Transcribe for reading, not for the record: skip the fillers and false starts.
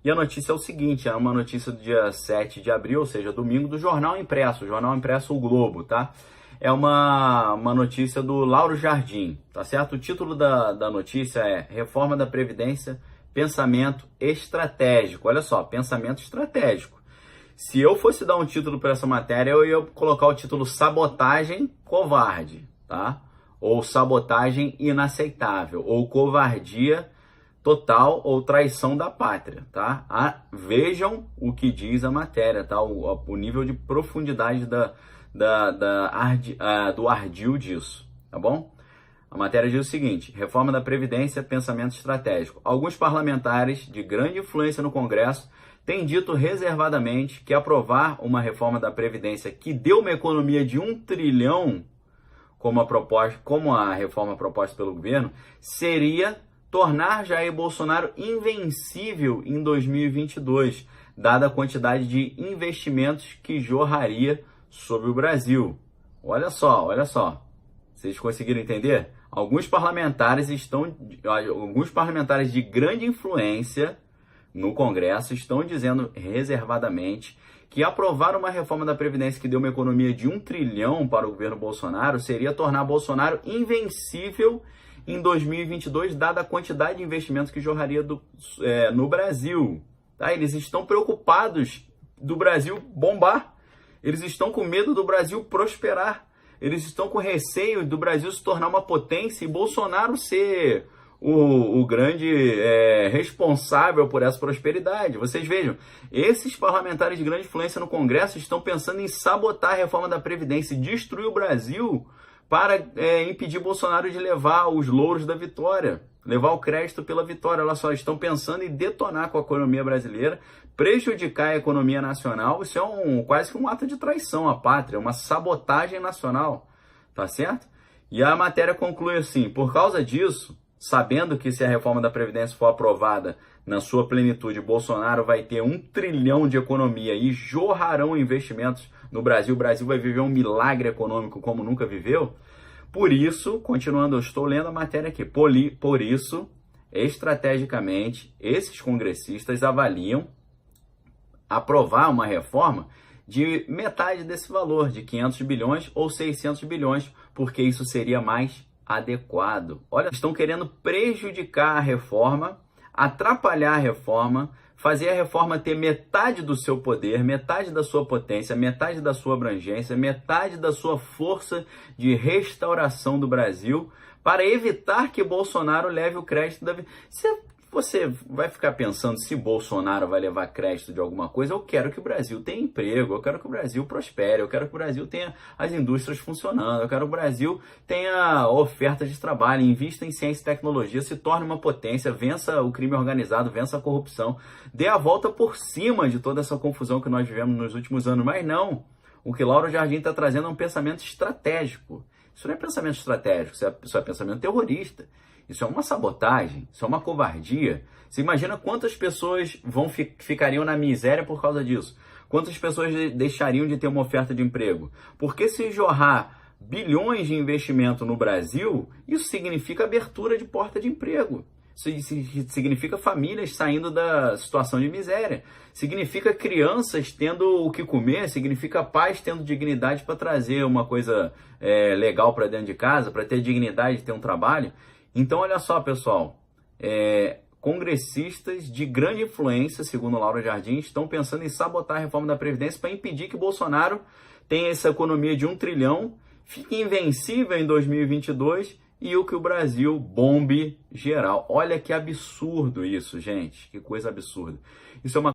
E a notícia é o seguinte, é uma notícia do dia 7 de abril, ou seja, domingo, do Jornal Impresso, O Globo, tá? É uma notícia do Lauro Jardim, tá certo? O título da notícia é Reforma da Previdência, Pensamento Estratégico. Olha só, pensamento estratégico. Se eu fosse dar um título para essa matéria, eu ia colocar o título Sabotagem Covarde, tá? Ou Sabotagem Inaceitável, ou Covardia Total ou Traição da Pátria, tá? Vejam o que diz a matéria, tá? O nível de profundidade do ardil disso, tá bom? A matéria diz o seguinte: Reforma da Previdência, pensamento estratégico. Alguns parlamentares de grande influência no Congresso têm dito reservadamente que aprovar uma reforma da Previdência que deu uma economia de 1 trilhão, como a reforma proposta pelo governo, seria tornar Jair Bolsonaro invencível em 2022, dada a quantidade de investimentos que jorraria sobre o Brasil. Olha só. Vocês conseguiram entender? Alguns parlamentares de grande influência no Congresso estão dizendo reservadamente que aprovar uma reforma da Previdência que deu uma economia de 1 trilhão para o governo Bolsonaro seria tornar Bolsonaro invencível em 2022, dada a quantidade de investimentos que jorraria no Brasil. Tá? Eles estão preocupados do Brasil bombar. Eles estão com medo do Brasil prosperar. Eles estão com receio do Brasil se tornar uma potência e Bolsonaro ser o grande responsável por essa prosperidade. Vocês vejam, esses parlamentares de grande influência no Congresso estão pensando em sabotar a reforma da Previdência e destruir o Brasil para impedir Bolsonaro de levar os louros da vitória, levar o crédito pela vitória. Olha só, estão pensando em detonar com a economia brasileira, prejudicar a economia nacional. Isso é quase que um ato de traição à pátria, uma sabotagem nacional, tá certo? E a matéria conclui assim: por causa disso, sabendo que se a reforma da Previdência for aprovada na sua plenitude, Bolsonaro vai ter 1 trilhão de economia e jorrarão investimentos no Brasil. O Brasil vai viver um milagre econômico como nunca viveu. Por isso, continuando, eu estou lendo a matéria aqui, por isso, estrategicamente, esses congressistas avaliam aprovar uma reforma de metade desse valor, de 500 bilhões ou 600 bilhões, porque isso seria mais adequado. Olha, estão querendo prejudicar a reforma, atrapalhar a reforma, fazer a reforma ter metade do seu poder, metade da sua potência, metade da sua abrangência, metade da sua força de restauração do Brasil, para evitar que Bolsonaro leve o crédito da... Você vai ficar pensando se Bolsonaro vai levar crédito de alguma coisa? Eu quero que o Brasil tenha emprego, eu quero que o Brasil prospere, eu quero que o Brasil tenha as indústrias funcionando, eu quero que o Brasil tenha ofertas de trabalho, invista em ciência e tecnologia, se torne uma potência, vença o crime organizado, vença a corrupção, dê a volta por cima de toda essa confusão que nós vivemos nos últimos anos. Mas não, o que Lauro Jardim está trazendo é um pensamento estratégico. Isso não é pensamento estratégico, isso é pensamento terrorista. Isso é uma sabotagem, isso é uma covardia. Você imagina quantas pessoas ficariam na miséria por causa disso? Quantas pessoas deixariam de ter uma oferta de emprego? Porque se jorrar bilhões de investimento no Brasil, isso significa abertura de porta de emprego. Isso significa famílias saindo da situação de miséria. Significa crianças tendo o que comer, significa pais tendo dignidade para trazer uma coisa legal para dentro de casa, para ter dignidade de ter um trabalho. Então, olha só, pessoal, congressistas de grande influência, segundo Lauro Jardim, estão pensando em sabotar a reforma da Previdência para impedir que Bolsonaro tenha essa economia de 1 trilhão, fique invencível em 2022 e o que o Brasil bombe geral. Olha que absurdo isso, gente, que coisa absurda. Isso é uma